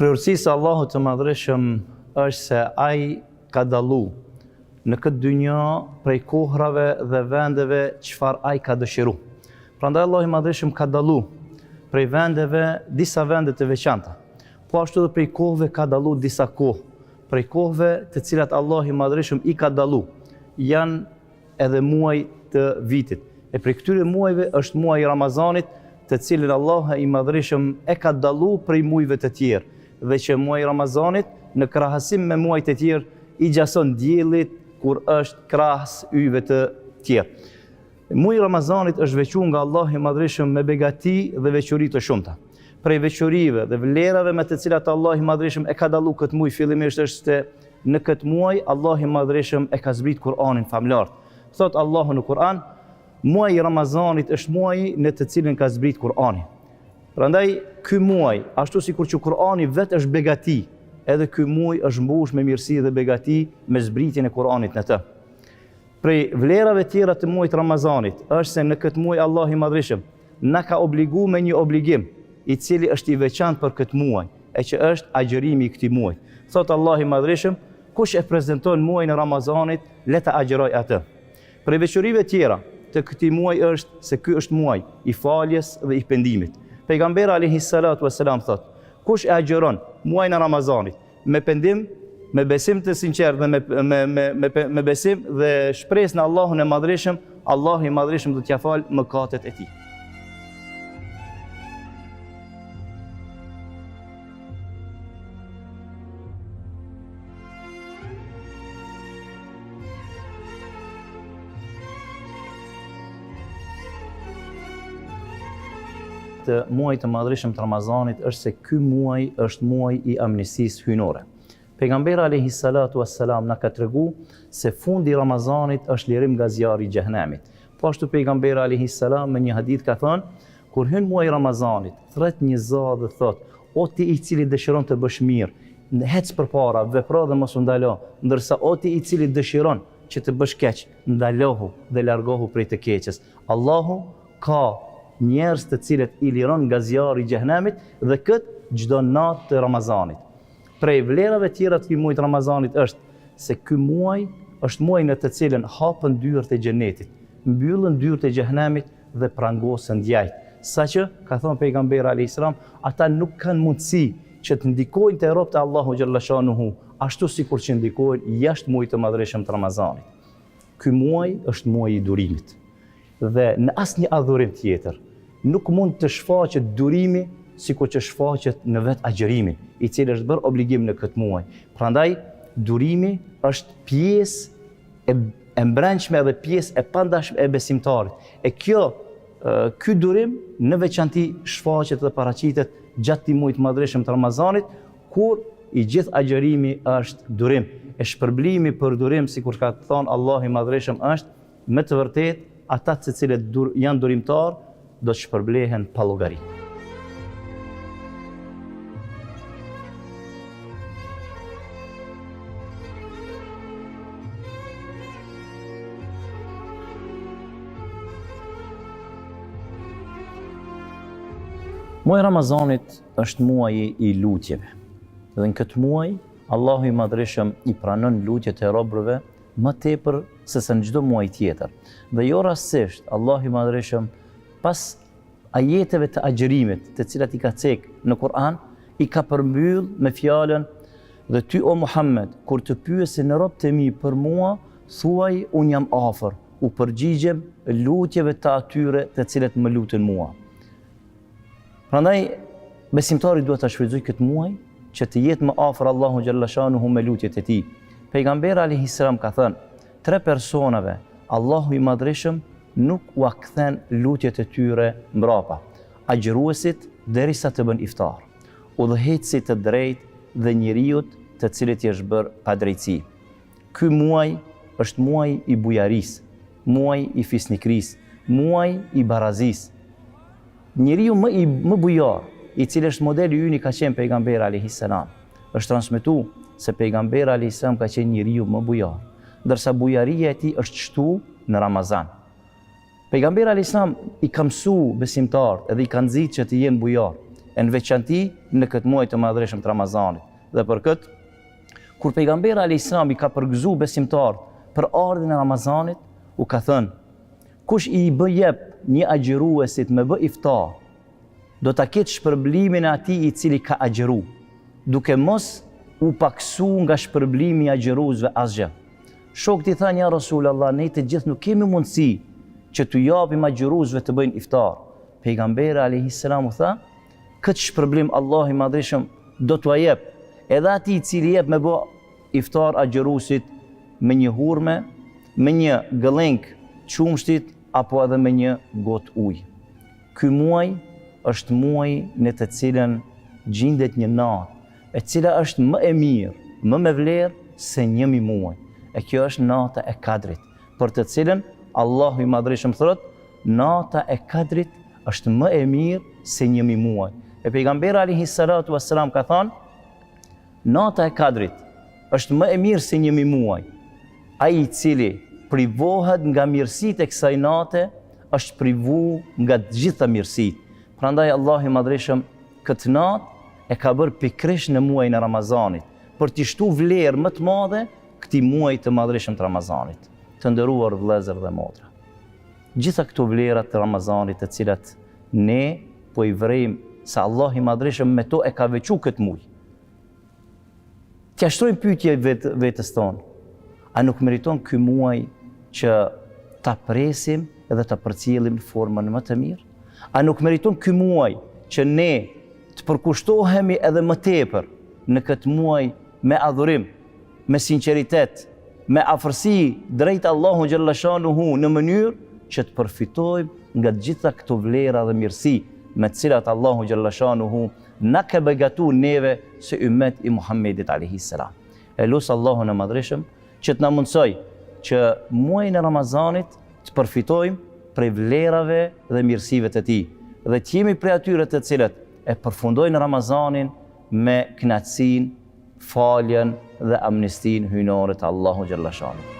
Preurësisë e Allahut të Madhreshëm është se ai ka dallu në këtë dynjë prej kohrave dhe vendeve çfarë ai ka dëshiru. Prandaj Allahu i Madhreshëm ka dallu prej vendeve disa vende të veçanta. Po ashtu edhe prej kohëve ka dallu disa kohë. Prej kohëve të cilat Allahu i Madhreshëm i ka dallu janë edhe muaj të vitit. E prej këtyre muajve është muaji i Ramazanit, të cilin Allahu i Madhreshëm e ka dallu prej muajve të tjerë, dhe që muaji i Ramazanit në krahasim me muajt e tjerë i gjason diellit kur është krahas yjeve të tjerë. Muaji i Ramazanit është veçuar nga Allahu i Madhreshëm me begati dhe veçori të shumta. Prej veçorive dhe vlerave me të cilat Allahu i Madhreshëm e ka dallu këtë muaj fillimisht është se në këtë muaj Allahu i Madhreshëm e ka zbrit Kur'anin famlar. Thot Allahu në Kur'an, muaji i Ramazanit është muaji në të cilin ka zbrit Kur'ani. Prandaj ky muaj, ashtu sikur që Kur'ani vetë është begati, edhe ky muaj është mbush me mirësi dhe begati me zbritjen e Kur'anit në të. Prej vlerave tjera të muajit Ramazanit është se në këtë muaj Allahu i Madhreshëm na ka obliguar me një obligim i cili është i veçantë për këtë muaj, e që është agjërimi i këtij muaji. Thot Allahu i Madhreshëm, kush e prezanton muajin e Ramazanit, le ta agjëroj atë. Prej veçorive tjera të këtij muaji është se ky është muaj i faljes dhe i pendimit. Pejgamberi alayhi salatu wassalam thot, kush e agjeron muajin e Ramazanit me pendim, me besim të sinqert dhe me besim dhe shpresë në Allahun e Madhreshëm, Allahu i Madhreshëm do t'ia fal mëkatet e tij. Të muajit të Madhreshëm të Ramazanit është se ky muaj është muaj i amnistisë hyjnore. Pejgamberi alayhi salatu wassalam na ka treguar se fundi i Ramazanit është lirim nga zjarri i xhenemit. Po ashtu pejgamberi alayhi salam në një hadith ka thënë, kur hyn muaji i Ramazanit, thret një zot dhe thot, o ti i cili dëshiron të bësh mirë, hec përpara, vepro dhe mos u ndalo, ndërsa o ti i cili dëshiron që të bësh keq, ndalohu dhe largohu prej të keqes. Allahu ka njerëz të cilët i liron nga zjarri i xhenemit dhe këtë çdo natë të Ramazanit. Prej vlerave tjera të këtij muaji të Ramazanit është se ky muaj është muaji në të cilën hapen dyert e xhenetit, mbyllen dyert e xhenemit dhe prangosen djajt. Saqë ka thënë pejgamberi alayhis salam, ata nuk kanë mundësi që të ndikojnë te robët e Allahu xhalla shanuhu, ashtu sikur që ndikojnë jashtë muajit të Madhreshëm të Ramazanit. Ky muaj është muaji i durimit. Dhe në asnjë adhurim tjetër nuk mund të shfaqet durimi sikur që shfaqet në vetë agjërimin, i cili është bërë obligim në këtë muaj. Prandaj durimi është pjesë e mbrëmshme dhe pjesë e pandashme e besimtarit. E ky durim në veçanti shfaqet dhe paraqitet gjatë këtij muaji të Madhreshëm të Ramazanit, kur i gjithë agjërimi është durim. E shpërblimi për durim, sikur ka thënë Allahu i Madhreshëm, është me të vërtetë ata të cilët janë durimtar do të shpërblehen pa llogari. Muaji i Ramazanit është muaji i lutjeve. Dhe në këtë muaj Allahu i Madhreshëm i pranon lutjet e robërve më tepër se në çdo muaj tjetër. Dhe jo rastësisht Allahu i Madhreshëm pas ajeteve të agjërimit të cilat i ka cekë në Kur'an, i ka përmbyll me fjalën, dhe ty o Muhammed, kur të pyesin robët e mi për mua, thuaj unë jam afër, u përgjigjem lutjeve të atyre të cilët më lutin mua. Prandaj besimtari duhet ta shfrytëzojë këtë muaj që të jetë më afër Allahu xhalla shanuhu me lutjet e tij. Pejgamberi alayhis salam ka thënë, 3 personave Allahu i Madhreshëm nuk u kthen lutjet e tyre mbrapa: agjëruesit derisa të bën iftar, udhëheqësit të drejtë dhe njeriu të cilit i është bërë padrejtësi. Ky muaj është muaj i bujarisë, muaj i fisnikrisë, muaj i barazisë. Njeriu më bujar, i cili është modeli ynë, ka qenë pejgamberi alayhis salam. Është transmetuar se pejgamberi alayhis salam ka qenë njeriu më bujar, ndërsa bujaria e tij është shtu në Ramazan. Pejgamberi alayhis salam i ka mësuar besimtarët edhe i ka nxitur që të jenë bujar. e në veçanti në këtë muaj të madhreshëm të Ramazanit. Dhe për këtë, kur pejgamberi a.s. i ka përgëzu besimtar për ardhin e Ramazanit, u ka thënë, kush i bë jep një agjëruesit me bë iftar, do ta ketë shpërblimin e atij i cili ka agjëru, duke mos u paksu nga shpërblimi i agjëruesve asgjë. Shokët i thanë, ja Rasulallah, ne të gjithë nuk kemi mundësi që t'u japim agjëruesve të bëjnë iftar. Pejgamberi a.s. u tha, këtë shpërblim Allah i madhreshëm do t'ua jep, edhe atij i cili jep me bë iftar agjëruesit me një hurme, me një gëllenk qumshtit, apo edhe me një gotë ujë. Ky muaj është muaj në të cilën gjendet një natë, e cila është më e mirë, më me vlerë se 1000 muaj. E kjo është nata e Kadrit, për të cilën Allahu i madhreshëm thotë, nata e Kadrit është më e mirë se 1000 muaj. E pejgamberi alayhi salatu wassalam ka thënë, nata e Kadrit është më e mirë se 1000 muaj. Ai i cili privohet nga mirësitë e kësaj nate, është privu nga të gjitha mirësitë. Prandaj Allahu i madhreshëm këtë natë e ka bërë pikërisht në muajin e Ramazanit, për t'i shtu vlerë më të madhe këtij muaji të madhreshëm të Ramazanit. Të nderuar vëllezër dhe motra, gjitha këto vlerat të Ramazanit, të cilat ne po i vrejmë se Allah i madhreshëm me to e ka veçu këtë muaj, t'ja shtrojmë pyetje vetës tonë, a nuk meriton ky muaj që ta presim edhe ta përcjellim në formën më të mirë? A nuk meriton ky muaj që ne të përkushtohemi edhe më tepër në këtë muaj me adhurim, me sinqeritet, me afërsi drejt Allahu xhalla shanuhu, në mënyrë që të përfitojmë nga të gjitha këto vlera dhe mirësi me të cilat Allahu xhalla shanuhu na ka begatuar neve se ummet i Muhammedit alayhis salam. E lut Allahun e madhreshëm që të na mundsoj që muajin e Ramazanit të përfitojmë prej vlerave dhe mirësive të tij, dhe të jemi prej atyre të cilët e përfundojnë Ramazanin me kënaqësinë, faljen dhe amnistin hyjnore të Allahu xhalla shanuhu.